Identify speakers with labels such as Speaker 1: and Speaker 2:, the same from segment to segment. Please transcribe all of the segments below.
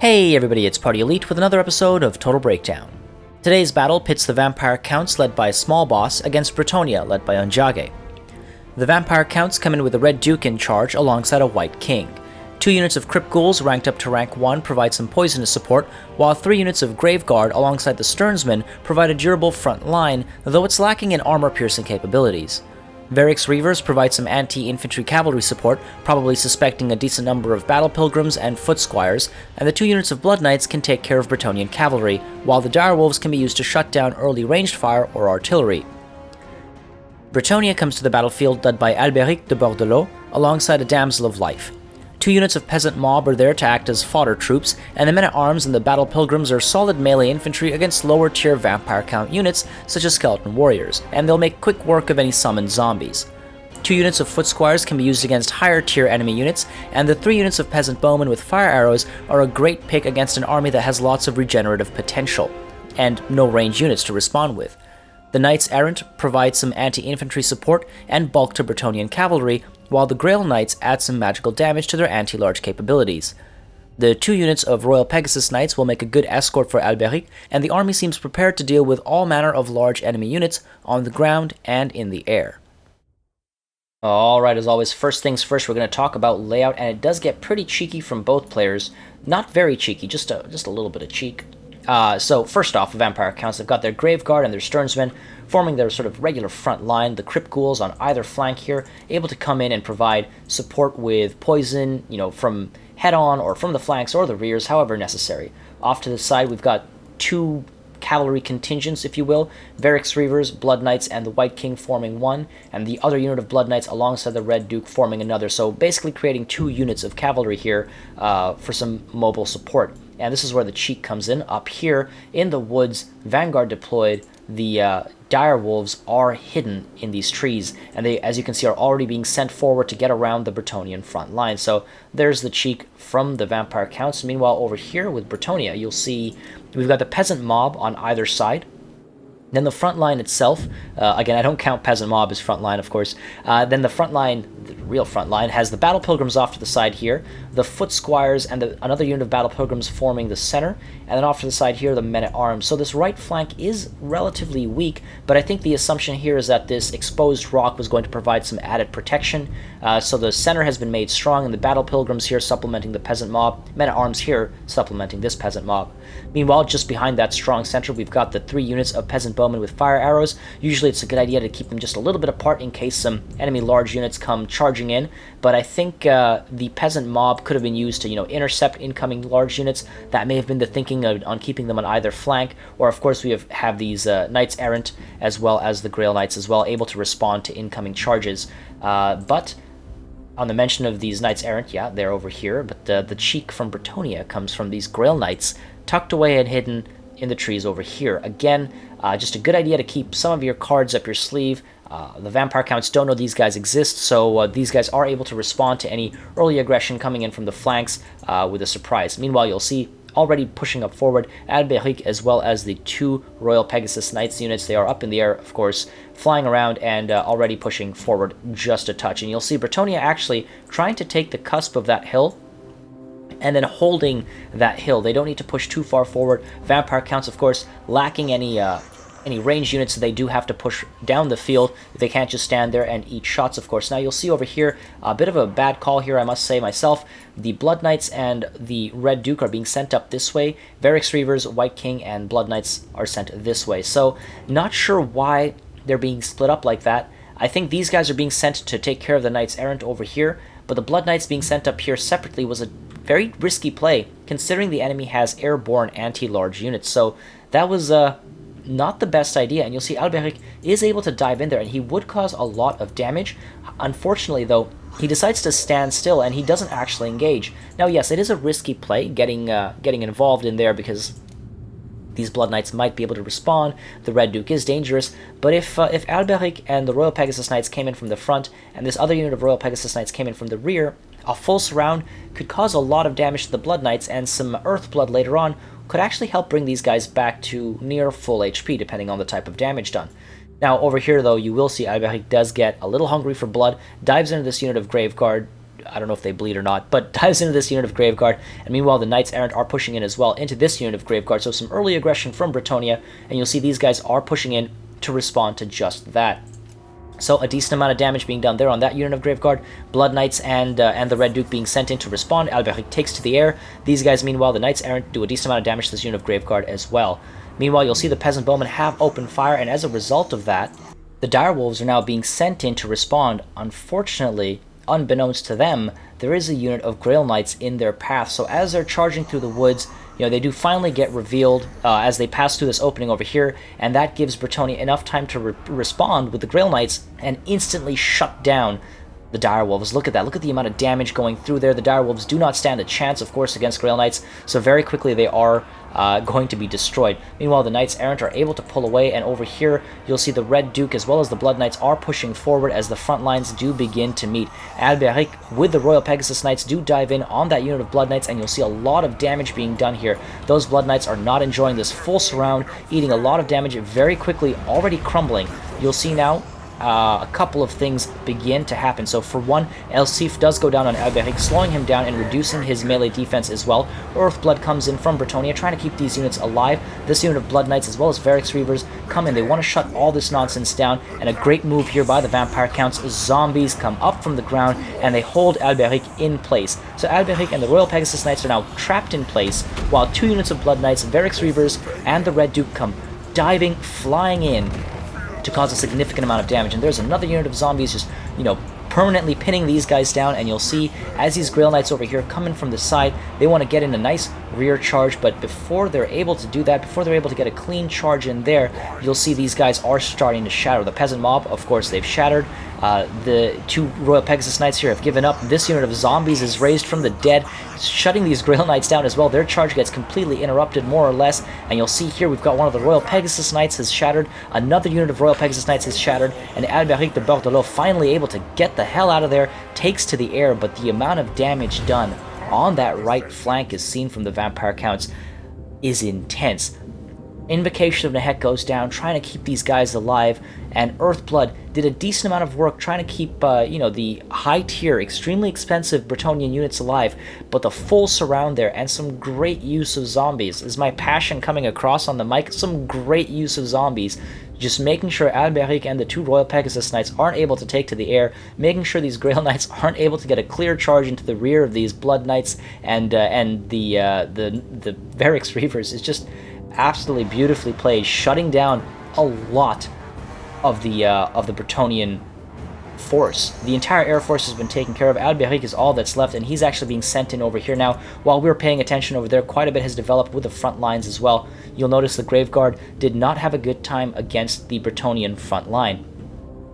Speaker 1: Hey everybody, it's Party Elite with another episode of Total Breakdown. Today's battle pits the Vampire Counts led by SmallBoss against Bretonnia led by Ondjage. The Vampire Counts come in with a Red Duke in charge alongside a White King. 2 units of Crypt Ghouls ranked up to rank 1 provide some poisonous support, while 3 units of Graveguard alongside the Stearnsmen provide a durable front line, though it's lacking in armor-piercing capabilities. Varix Reavers provide some anti-infantry cavalry support, probably suspecting a decent number of Battle Pilgrims and Foot Squires, and the 2 units of Blood Knights can take care of Bretonnian cavalry, while the Direwolves can be used to shut down early ranged fire or artillery. Bretonnia comes to the battlefield led by Alberic de Bordelot, alongside a Damsel of Life. 2 units of Peasant Mob are there to act as fodder troops, and the Men-at-Arms and the Battle Pilgrims are solid melee infantry against lower-tier Vampire Count units, such as Skeleton Warriors, and they'll make quick work of any summoned zombies. 2 units of Foot Squires can be used against higher-tier enemy units, and the 3 units of Peasant Bowmen with fire arrows are a great pick against an army that has lots of regenerative potential, and no ranged units to respond with. The Knights Errant provide some anti-infantry support and bulk to Bretonnian cavalry, while the Grail Knights add some magical damage to their anti-large capabilities. The 2 units of Royal Pegasus Knights will make a good escort for Alberic, and the army seems prepared to deal with all manner of large enemy units on the ground and in the air. Alright, as always, first things first, we're going to talk about layout, and it does get pretty cheeky from both players. Not very cheeky, just a little bit of cheek. So first off, the Vampire Counts have got their Graveguard and their Stearnsmen forming their sort of regular front line. The Crypt Ghouls on either flank here, able to come in and provide support with poison, from head-on or from the flanks or the rears, however necessary. Off to the side, we've got 2 cavalry contingents, if you will, Varix Reavers, Blood Knights, and the White King forming one, and the other unit of Blood Knights alongside the Red Duke forming another. So basically creating 2 units of cavalry here for some mobile support. And this is where the cheek comes in. Up here in the woods, Vanguard deployed, the Direwolves are hidden in these trees, and they, as you can see, are already being sent forward to get around the Bretonnian front line. So there's the cheek from the Vampire Counts. Meanwhile, over here with Bretonnia, you'll see we've got the Peasant Mob on either side. Then the front line itself, again, I don't count Peasant Mob as front line, of course. Then the front line, the real front line, has the Battle Pilgrims off to the side here, the Foot Squires and another unit of Battle Pilgrims forming the center, and then off to the side here, the Men-at-Arms. So this right flank is relatively weak, but I think the assumption here is that this exposed rock was going to provide some added protection. So the center has been made strong, and the Battle Pilgrims here supplementing the Peasant Mob, Men-at-Arms here supplementing this Peasant Mob. Meanwhile, just behind that strong center, we've got the 3 units of Peasant Bowmen with fire arrows. Usually it's a good idea to keep them just a little bit apart in case some enemy large units come charging in, but I think the Peasant Mob could have been used to, intercept incoming large units. That may have been the thinking on keeping them on either flank, or of course we have these Knights Errant as well as the Grail Knights as well, able to respond to incoming charges. But on the mention of these Knights Errant, yeah, they're over here, but the cheek from Bretonnia comes from these Grail Knights tucked away and hidden in the trees over here. Again, just a good idea to keep some of your cards up your sleeve. The Vampire Counts don't know these guys exist, so these guys are able to respond to any early aggression coming in from the flanks with a surprise. Meanwhile, you'll see already pushing up forward Alberic as well as the 2 Royal Pegasus Knights units. They are up in the air, of course, flying around and already pushing forward just a touch. And you'll see Bretonnia actually trying to take the cusp of that hill and then holding that hill. They don't need to push too far forward. Vampire Counts, of course, lacking any ranged units, so they do have to push down the field. They can't just stand there and eat shots, of course. Now you'll see over here a bit of a bad call here, I must say myself. The Blood Knights and the Red Duke are being sent up this way. Varix Reavers, White King, and Blood Knights are sent this way. So not sure why they're being split up like that. I think these guys are being sent to take care of the Knights Errant over here, but the Blood Knights being sent up here separately was a very risky play, considering the enemy has airborne anti-large units. So that was not the best idea, and you'll see Alberic is able to dive in there, and he would cause a lot of damage. Unfortunately, though, he decides to stand still, and he doesn't actually engage. Now, yes, it is a risky play, getting involved in there, because these Blood Knights might be able to respond. The Red Duke is dangerous, but if Alberic and the Royal Pegasus Knights came in from the front, and this other unit of Royal Pegasus Knights came in from the rear, a full surround could cause a lot of damage to the Blood Knights, and some Earth Blood later on could actually help bring these guys back to near full HP, depending on the type of damage done. Now, over here, though, you will see Alberic does get a little hungry for blood, dives into this unit of Graveguard, I don't know if they bleed or not, but dives into this unit of Graveguard, and meanwhile the Knights Errant are pushing in as well into this unit of Graveguard, so some early aggression from Bretonnia, and you'll see these guys are pushing in to respond to just that. So a decent amount of damage being done there on that unit of Graveguard. Blood Knights and the Red Duke being sent in to respond. Alberic takes to the air. These guys, meanwhile, the Knights Errant do a decent amount of damage to this unit of Graveguard as well. Meanwhile, you'll see the Peasant Bowmen have opened fire, and as a result of that, the Direwolves are now being sent in to respond. Unfortunately, unbeknownst to them, there is a unit of Grail Knights in their path. So as they're charging through the woods, they do finally get revealed as they pass through this opening over here, and that gives Bretonnia enough time to respond with the Grail Knights and instantly shut down the Direwolves. Look at that. Look at the amount of damage going through there. The Direwolves do not stand a chance, of course, against Grail Knights, so very quickly they are going to be destroyed. Meanwhile, the Knights Errant are able to pull away, and over here you'll see the Red Duke as well as the Blood Knights are pushing forward as the front lines do begin to meet. Alberic with the Royal Pegasus Knights do dive in on that unit of Blood Knights, and you'll see a lot of damage being done here. Those Blood Knights are not enjoying this full surround, eating a lot of damage very quickly, already crumbling. You'll see now a couple of things begin to happen. So for one, El Sif does go down on Alberic, slowing him down and reducing his melee defense as well. Earthblood comes in from Bretonnia, trying to keep these units alive. This unit of Blood Knights as well as Varix Reavers come in. They want to shut all this nonsense down, and a great move here by the Vampire Counts. Zombies come up from the ground, and they hold Alberic in place. So Alberic and the Royal Pegasus Knights are now trapped in place, while two units of Blood Knights, Varix Reavers, and the Red Duke come diving, flying in to cause a significant amount of damage. And there's another unit of zombies just, permanently pinning these guys down, and you'll see as these Grail Knights over here coming from the side, they want to get in a nice rear charge, but before they're able to do that, before they're able to get a clean charge in there, you'll see these guys are starting to shatter. The Peasant Mob, of course, they've shattered. The two Royal Pegasus Knights here have given up. This unit of zombies is raised from the dead, shutting these Grail Knights down as well. Their charge gets completely interrupted, more or less, and you'll see here we've got one of the Royal Pegasus Knights has shattered, another unit of Royal Pegasus Knights is shattered, and Alberic de Bordelot finally able to get the hell out of there, takes to the air, but the amount of damage done on that right flank is seen from the Vampire Counts is intense. Invocation of Nehek goes down, trying to keep these guys alive, and Earthblood did a decent amount of work trying to keep, the high-tier, extremely expensive Bretonnian units alive, but the full surround there, and some great use of zombies. Is my passion coming across on the mic? Some great use of zombies. Just making sure Alberic and the two Royal Pegasus Knights aren't able to take to the air, making sure these Grail Knights aren't able to get a clear charge into the rear of these Blood Knights, and the Varix Reavers is just absolutely beautifully played, shutting down a lot of the Bretonnian force. The entire air force has been taken care of. Alberic is all that's left, and he's actually being sent in over here now. While we're paying attention over there, quite a bit has developed with the front lines as well. You'll notice the Graveguard did not have a good time against the Bretonnian front line.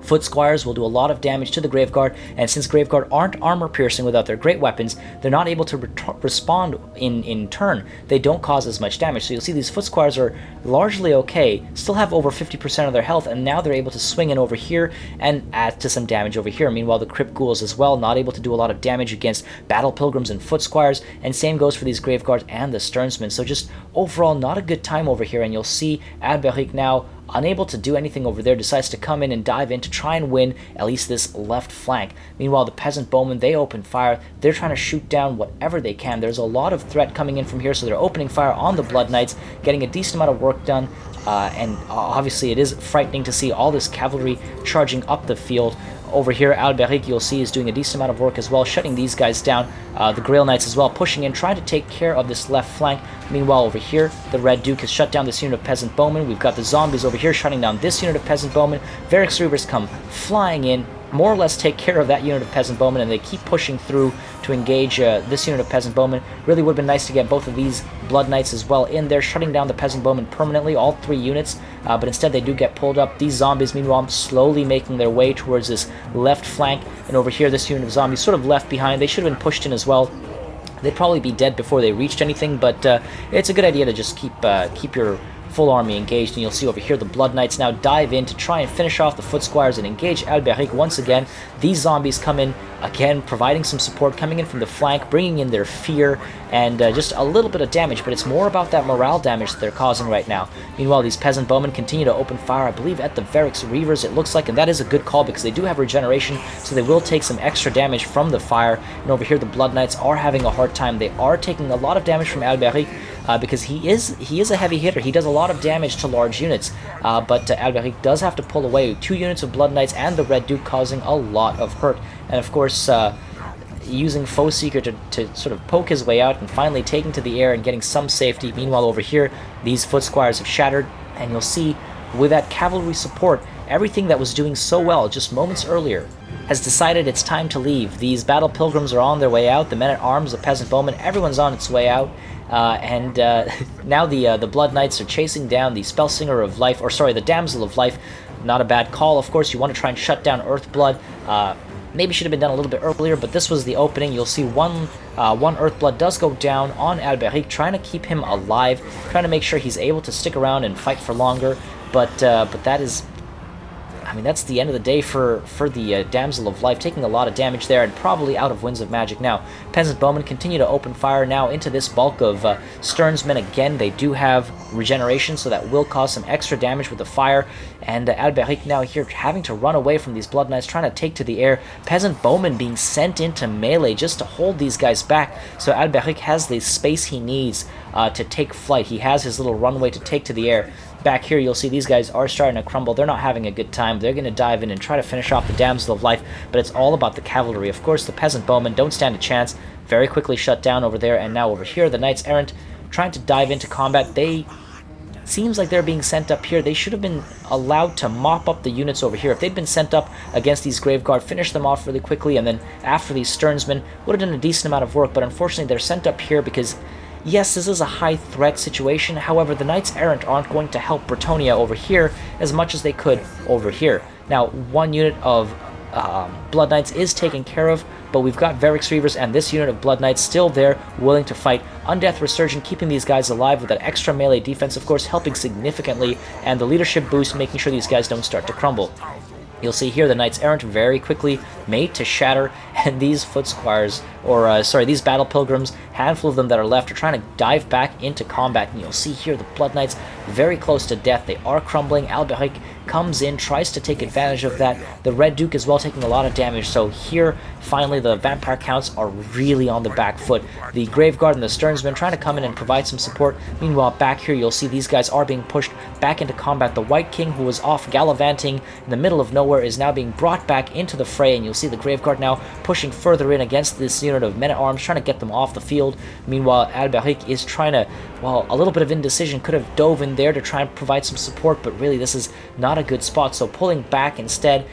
Speaker 1: Foot Squires will do a lot of damage to the Graveguard, and since Graveguard aren't armor-piercing without their great weapons, they're not able to respond in turn. They don't cause as much damage, so you'll see these Foot Squires are largely okay, still have over 50% of their health, and now they're able to swing in over here and add to some damage over here. Meanwhile, the Crypt Ghouls as well, not able to do a lot of damage against Battle Pilgrims and Foot Squires, and same goes for these Graveguards and the Sternsmen. So just overall, not a good time over here, and you'll see Alberic now unable to do anything over there, decides to come in and dive in to try and win at least this left flank. Meanwhile, the Peasant Bowmen, they open fire. They're trying to shoot down whatever they can. There's a lot of threat coming in from here, so they're opening fire on the Blood Knights, getting a decent amount of work done, and obviously it is frightening to see all this cavalry charging up the field. Over here, Alberic, you'll see, is doing a decent amount of work as well, shutting these guys down. The Grail Knights as well, pushing in, trying to take care of this left flank. Meanwhile, over here, the Red Duke has shut down this unit of Peasant Bowmen. We've got the zombies over here shutting down this unit of Peasant Bowmen. Varix Reavers come flying in, more or less take care of that unit of Peasant Bowmen, and they keep pushing through to engage this unit of Peasant Bowmen. Really would have been nice to get both of these Blood Knights as well in there, shutting down the Peasant Bowmen permanently, all three units, but instead they do get pulled up. These zombies, meanwhile, slowly making their way towards this left flank, and over here, this unit of zombies sort of left behind. They should have been pushed in as well. They'd probably be dead before they reached anything, but it's a good idea to just keep your full army engaged, and you'll see over here the Blood Knights now dive in to try and finish off the Foot Squires and engage Alberic once again. These zombies come in, again, providing some support, coming in from the flank, bringing in their fear, and just a little bit of damage, but it's more about that morale damage that they're causing right now. Meanwhile, these Peasant Bowmen continue to open fire, I believe, at the Verix Reavers, it looks like, and that is a good call because they do have regeneration, so they will take some extra damage from the fire. And over here, the Blood Knights are having a hard time. They are taking a lot of damage from Alberic, because he is a heavy hitter. He does a lot of damage to large units, but Alberic does have to pull away. 2 units of Blood Knights and the Red Duke causing a lot of hurt, and of course using Foe Seeker to sort of poke his way out and finally taking to the air and getting some safety. Meanwhile, over here, these Foot Squires have shattered, and you'll see with that cavalry support, everything that was doing so well just moments earlier has decided it's time to leave. These Battle Pilgrims are on their way out, the Men-at-Arms, the Peasant Bowmen, everyone's on its way out. Now the Blood Knights are chasing down the Spellsinger of Life, or sorry, the Damsel of Life. Not a bad call, of course. You want to try and shut down Earthblood. Maybe should have been done a little bit earlier, but this was the opening. You'll see one Earthblood does go down on Alberic, trying to keep him alive, trying to make sure he's able to stick around and fight for longer. But that is, I mean, that's the end of the day for the Damsel of Life, taking a lot of damage there and probably out of Winds of Magic now. Peasant Bowmen continue to open fire now into this bulk of Sternsmen. Again, they do have regeneration, so that will cause some extra damage with the fire. And Alberic now here having to run away from these Blood Knights, trying to take to the air. Peasant Bowmen being sent into melee just to hold these guys back, so Alberic has the space he needs to take flight. He has his little runway to take to the air. Back here, you'll see these guys are starting to crumble. They're not having a good time. They're going to dive in and try to finish off the Damsel of Life, but it's all about the cavalry. Of course, the Peasant Bowmen don't stand a chance. Very quickly shut down over there, and now over here, the Knights Errant trying to dive into combat. Seems like they're being sent up here. They should have been allowed to mop up the units over here. If they'd been sent up against these Graveguard, finish them off really quickly, and then after these Sternsmen, would have done a decent amount of work, but unfortunately they're sent up here because yes, this is a high-threat situation. However, the Knights Errant aren't going to help Bretonnia over here as much as they could over here. Now, 1 unit of Blood Knights is taken care of, but we've got Verix Reavers and this unit of Blood Knights still there, willing to fight. Undeath Resurgent keeping these guys alive with that extra melee defense, of course, helping significantly, and the leadership boost making sure these guys don't start to crumble. You'll see here the Knights Errant very quickly made to shatter, and these Foot Squires, or these Battle Pilgrims, handful of them that are left, are trying to dive back into combat, and you'll see here the Blood Knights very close to death. They are crumbling. Alberic comes in, tries to take advantage of that. The Red Duke as well taking a lot of damage, so here, finally, the Vampire Counts are really on the back foot. The Graveguard and the Sternsmen trying to come in and provide some support. Meanwhile, back here, you'll see these guys are being pushed back into combat. The White King, who was off gallivanting in the middle of nowhere, is now being brought back into the fray, and you'll see the Graveguard now pushing further in against this unit of Men-at-Arms, trying to get them off the field. Meanwhile, Alberic is trying to, well, a little bit of indecision, could have dove in there to try and provide some support, but really this is not a good spot, so pulling back instead,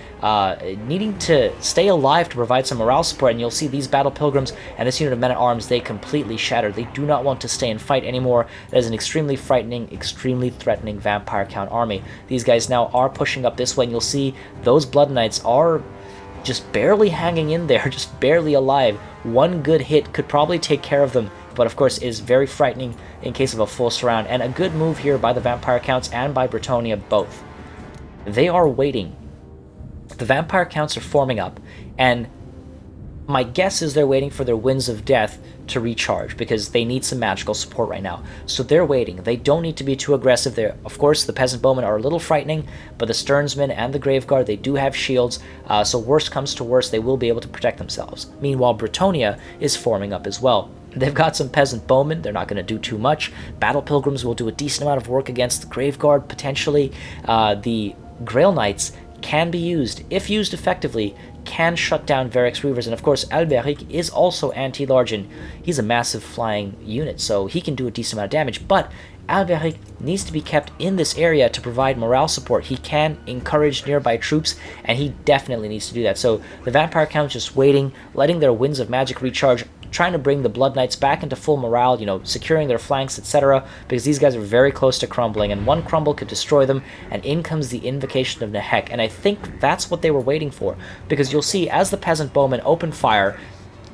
Speaker 1: needing to stay alive to provide some morale support, and you'll see these Battle Pilgrims and this unit of Men-at-Arms, they completely shattered. They do not want to stay and fight anymore. That is an extremely frightening, extremely threatening Vampire Count army. These guys now are pushing up this way, and you'll see those Blood Knights are just barely hanging in there, just barely alive. One good hit could probably take care of them, but of course is very frightening in case of a full surround, and a good move here by the Vampire Counts and by Bretonnia both. They are waiting. The Vampire Counts are forming up, and my guess is they're waiting for their Winds of Death to recharge, because they need some magical support right now. So they're waiting. They don't need to be too aggressive there. Of course, the Peasant Bowmen are a little frightening, but the Sternsmen and the Graveguard, they do have shields, so worst comes to worst, they will be able to protect themselves. Meanwhile, Bretonnia is forming up as well. They've got some Peasant Bowmen. They're not going to do too much. Battle Pilgrims will do a decent amount of work against the Graveguard, potentially. The Grail Knights can be used, if used effectively, can shut down Verix Reavers, and of course Alberic is also anti-large, and he's a massive flying unit, so he can do a decent amount of damage, but Alberic needs to be kept in this area to provide morale support. He can encourage nearby troops, and he definitely needs to do that. So the Vampire Count's just waiting, letting their Winds of Magic recharge, trying to bring the Blood Knights back into full morale, you know, securing their flanks, etc., because these guys are very close to crumbling, and one crumble could destroy them, and in comes the Invocation of Nehek, and I think that's what they were waiting for, because you'll see as the Peasant Bowmen open fire,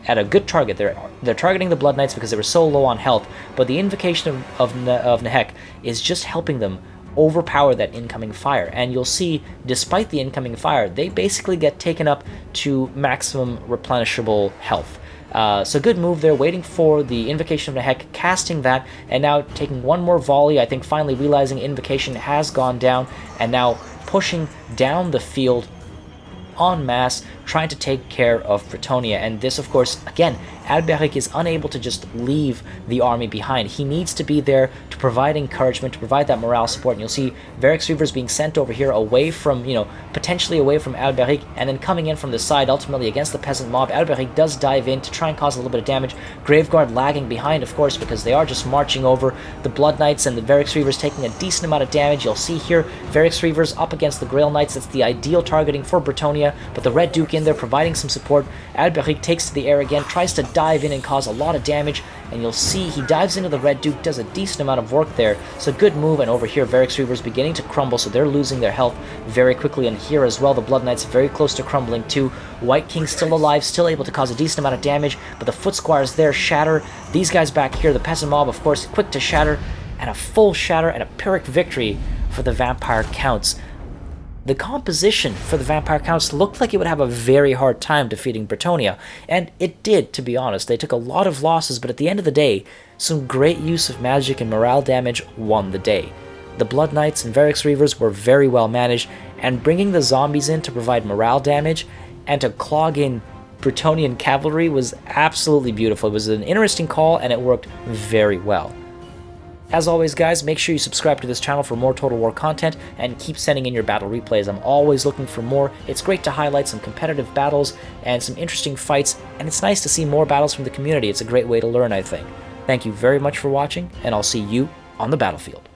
Speaker 1: at a good target. They're targeting the Blood Knights because they were so low on health, but the Invocation of Nehek is just helping them overpower that incoming fire. And you'll see, despite the incoming fire, they basically get taken up to maximum replenishable health. So good move there, waiting for the Invocation of Nehek, casting that, and now taking one more volley, I think finally realizing Invocation has gone down, and now pushing down the field en masse, trying to take care of Bretonnia. And this, of course, again, Alberic is unable to just leave the army behind. He needs to be there to provide encouragement, to provide that morale support. And you'll see Varix Reavers being sent over here away from, potentially away from Alberic, and then coming in from the side, ultimately against the peasant mob. Alberic does dive in to try and cause a little bit of damage. Graveguard lagging behind, of course, because they are just marching over. The Blood Knights and the Varix Reavers taking a decent amount of damage. You'll see here, Varix Reavers up against the Grail Knights. That's the ideal targeting for Bretonnia, but the Red Duke in there providing some support. Alberic takes to the air again, tries to dive in and cause a lot of damage, and you'll see he dives into the Red Duke, does a decent amount of work there. So good move, and over here Varix Reavers beginning to crumble, so they're losing their health very quickly, and here as well the Blood Knights very close to crumbling too. White King still alive, still able to cause a decent amount of damage, but the Foot Squires there shatter. These guys back here, the peasant mob, of course, quick to shatter, and a full shatter and a Pyrrhic victory for the Vampire Counts. The composition for the Vampire Counts looked like it would have a very hard time defeating Bretonnia, and it did, to be honest. They took a lot of losses, but at the end of the day, some great use of magic and morale damage won the day. The Blood Knights and Varix Reavers were very well managed, and bringing the zombies in to provide morale damage and to clog in Bretonnian cavalry was absolutely beautiful. It was an interesting call, and it worked very well. As always, guys, make sure you subscribe to this channel for more Total War content, and keep sending in your battle replays. I'm always looking for more. It's great to highlight some competitive battles and some interesting fights, and it's nice to see more battles from the community. It's a great way to learn, I think. Thank you very much for watching, and I'll see you on the battlefield.